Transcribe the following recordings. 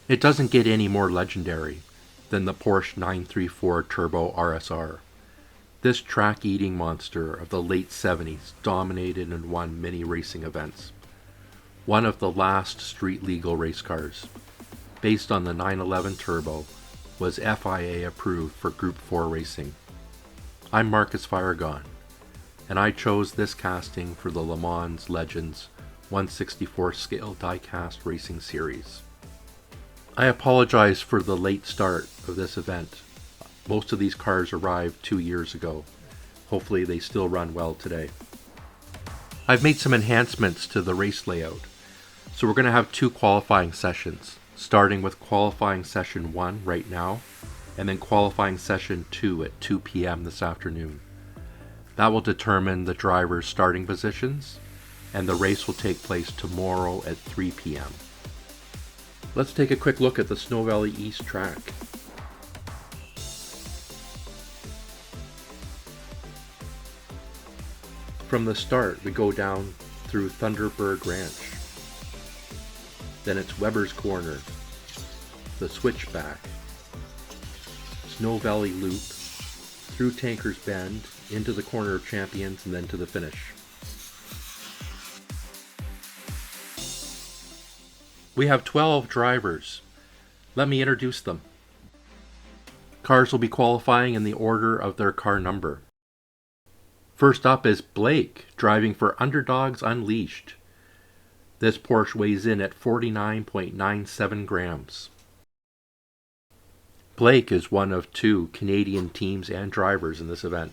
It doesn't get any more legendary than the Porsche 934 Turbo RSR. This track-eating monster of the late 70s dominated and won many racing events. One of the last street-legal race cars, based on the 911 Turbo, was FIA approved for Group 4 racing. I'm Marcus Firegon, and I chose this casting for the LeMans Legends 1/64 scale diecast racing series. I apologize for the late start of this event. Most of these cars arrived 2 years ago. Hopefully they still run well today. I've made some enhancements to the race layout. So we're going to have 2 qualifying sessions, starting with qualifying session 1 right now, and then qualifying session 2 at 2 p.m. this afternoon. That will determine the drivers' starting positions, and the race will take place tomorrow at 3 p.m. Let's take a quick look at the Snow Valley East track. From the start, we go down through Thunderbird Ranch. Then it's Weber's Corner, the Switchback, Snow Valley Loop, through Tankers Bend, into the Corner of Champions, and then to the finish. We have 12 drivers. Let me introduce them. Cars will be qualifying in the order of their car number. First up is Blake, driving for Underdogs Unleashed. This Porsche weighs in at 49.97 grams. Blake is one of 2 Canadian teams and drivers in this event.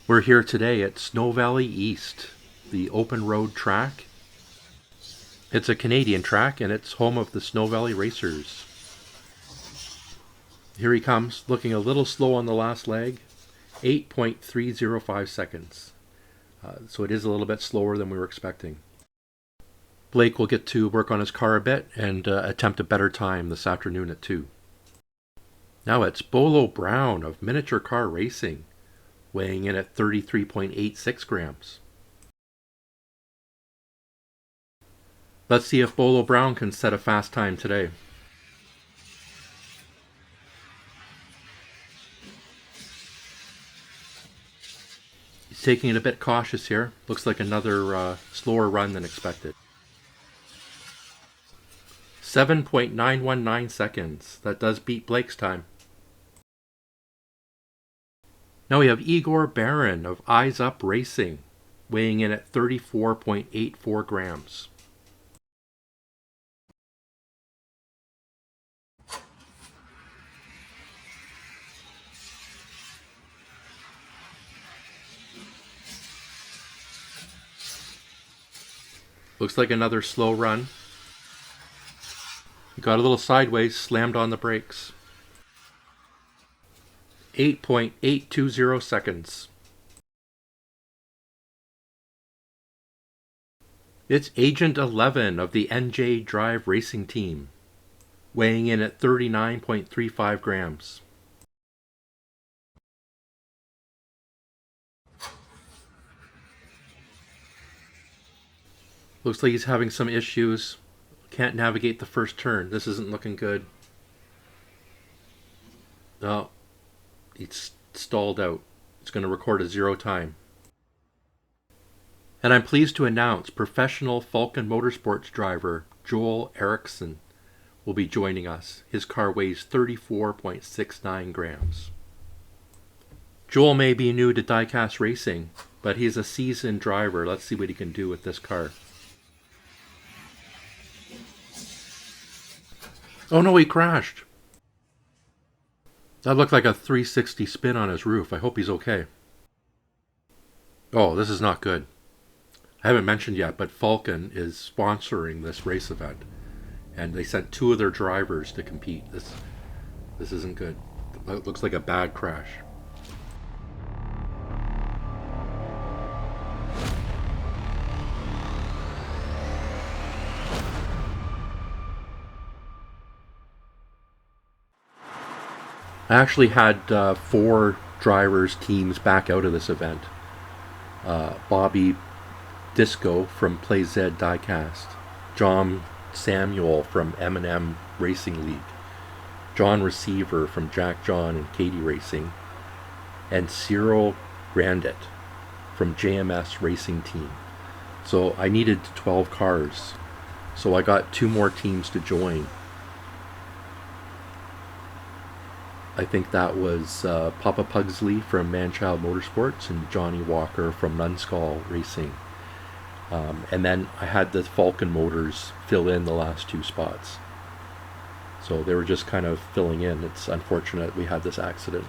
We're here today at Snow Valley East, the open road track. It's a Canadian track and it's home of the Snow Valley Racers. Here he comes, looking a little slow on the last leg, 8.305 seconds. So it is a little bit slower than we were expecting. Blake will get to work on his car a bit and attempt a better time this afternoon at 2. Now it's Bolo Brown of Miniature Car Racing, weighing in at 33.86 grams. Let's see if Bolo Brown can set a fast time today. He's taking it a bit cautious here. Looks like another slower run than expected. 7.919 seconds. That does beat Blake's time. Now we have Igor Barron of Eyes Up Racing, weighing in at 34.84 grams. Looks like another slow run. He got a little sideways, slammed on the brakes. 8.820 seconds. It's Agent 11 of the NJ Drive Racing Team, weighing in at 39.35 grams. Looks like he's having some issues. Can't navigate the first turn. This isn't looking good. No, it's stalled out. It's going to record a 0 time. And I'm pleased to announce professional Falken Motorsports driver Joel Eriksson will be joining us. His car weighs 34.69 grams. Joel may be new to diecast racing, but he's a seasoned driver. Let's see what he can do with this car. Oh no, he crashed. That looked like a 360 spin on his roof. I hope he's okay. Oh, this is not good. I haven't mentioned yet, but Falken is sponsoring this race event. And they sent 2 of their drivers to compete. This isn't good. It looks like a bad crash. I actually had 4 drivers' teams back out of this event. Bobby Disco from Play Z Diecast, John Samuel from M&M Racing League, John Receiver from Jack John and Katie Racing, and Cyril Grandit from JMS Racing Team. So I needed 12 cars. So I got 2 more teams to join. I think that was Papa Pugsley from Manchild Motorsports and Johnnie Walker from Numbskull Racing. And then I had the Falken motors fill in the last 2 spots. So they were just kind of filling in. It's unfortunate we had this accident.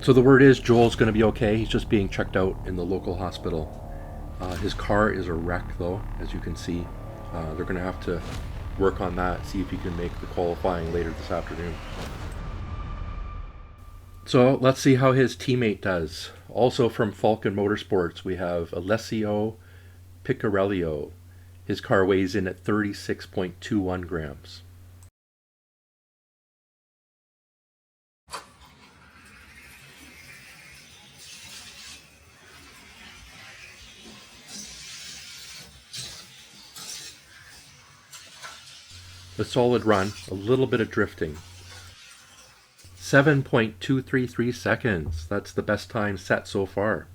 So the word is Joel's going to be okay. He's just being checked out in the local hospital. His car is a wreck though, as you can see. They're going to have to work on that, see if he can make the qualifying later this afternoon. So let's see how his teammate does. Also from Falken Motorsports, we have Alessio Picariello. His car weighs in at 36.21 grams. A solid run, a little bit of drifting. 7.233 seconds. That's the best time set so far.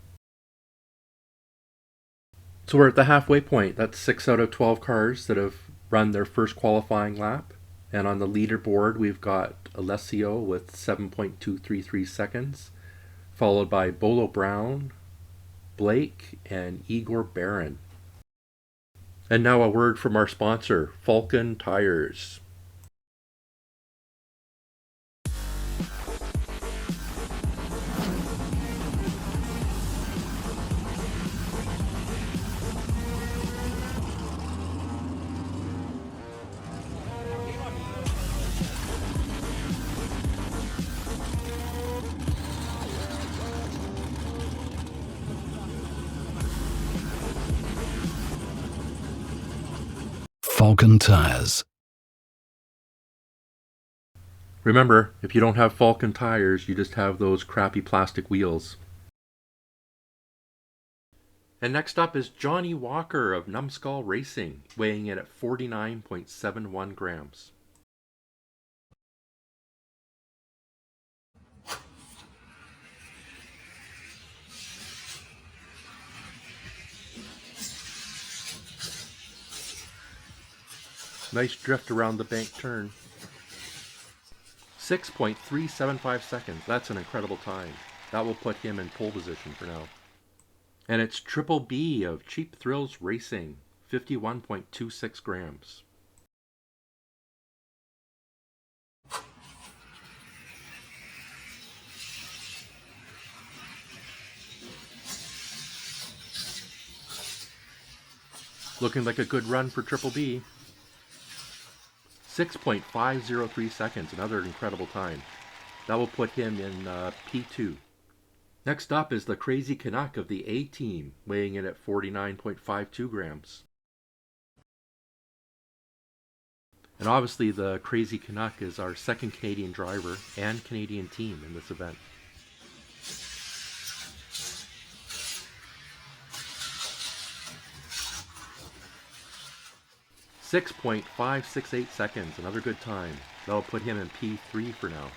So we're at the halfway point. That's 6 out of 12 cars that have run their first qualifying lap. And on the leaderboard, we've got Alessio with 7.233 seconds, followed by Bolo Brown, Blake, and Igor Barron. And now a word from our sponsor, Falken Tires. Falken Tires. Remember, if you don't have Falken tires, you just have those crappy plastic wheels. And next up is Johnnie Walker of Numbskull Racing, weighing in at 49.71 grams. Nice drift around the bank turn. 6.375 seconds. That's an incredible time. That will put him in pole position for now. And it's Triple B of Cheap Thrills Racing, 51.26 grams. Looking like a good run for Triple B. 6.503 seconds, another incredible time. That will put him in P2. Next up is the Crazy Canuck of the A team, weighing in at 49.52 grams. And obviously the Crazy Canuck is our second Canadian driver and Canadian team in this event. .568 seconds, another good time. That'll put him in P3 for now.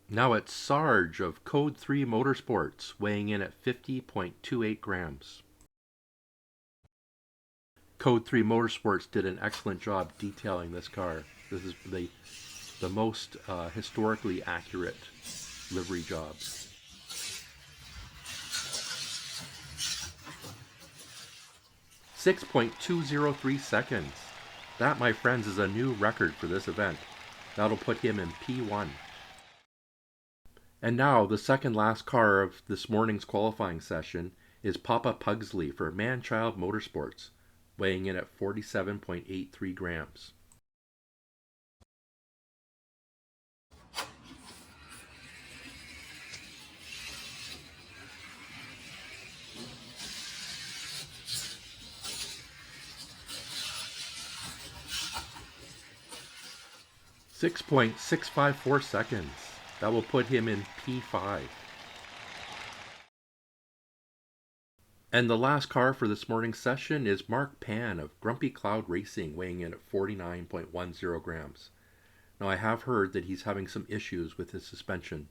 Now it's Sarge of Code 3 Motorsports, weighing in at 50.28 grams. Code 3 Motorsports did an excellent job detailing this car. This is the most historically accurate livery job. 6.203 seconds. That, my friends, is a new record for this event. That'll put him in P1. And now, the second last car of this morning's qualifying session is Papa Pugsley for Manchild Motorsports, weighing in at 47.83 grams. .654 seconds. That will put him in P5. And the last car for this morning's session is Mark Pan of Grumpy Cloud Racing, weighing in at 49.10 grams. Now, I have heard that he's having some issues with his suspension.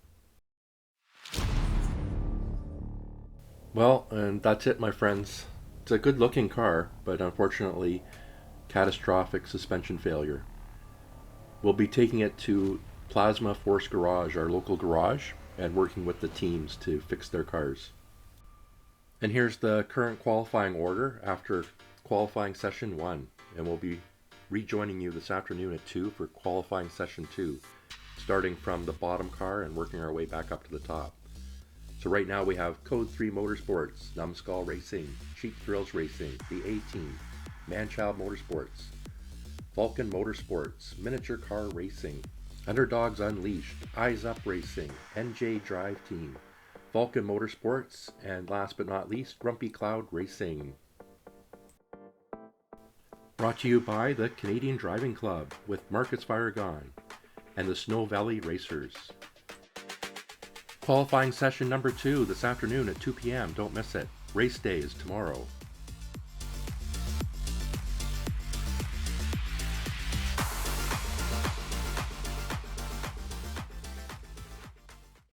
Well, and that's it, my friends. It's a good looking car, but unfortunately, catastrophic suspension failure. We'll be taking it to Plasma Force Garage, our local garage, and working with the teams to fix their cars. And here's the current qualifying order after qualifying session 1, and we'll be rejoining you this afternoon at 2 for qualifying session 2, starting from the bottom car and working our way back up to the top. So right now we have Code 3 Motorsports, Numbskull Racing, Cheap Thrills Racing, the A-Team, Manchild Motorsports, Falken Motorsports, Minature Car Racing, Underdogs Unleashed, Eyes Up Racing, NJ Drive Team, Falken Motorsports, and last but not least, Grumpy Cloud Racing. Brought to you by the Canadian Driving Club with Marcus Firagon and the Snow Valley Racers. Qualifying session number 2 this afternoon at 2 p.m. Don't miss it. Race day is tomorrow.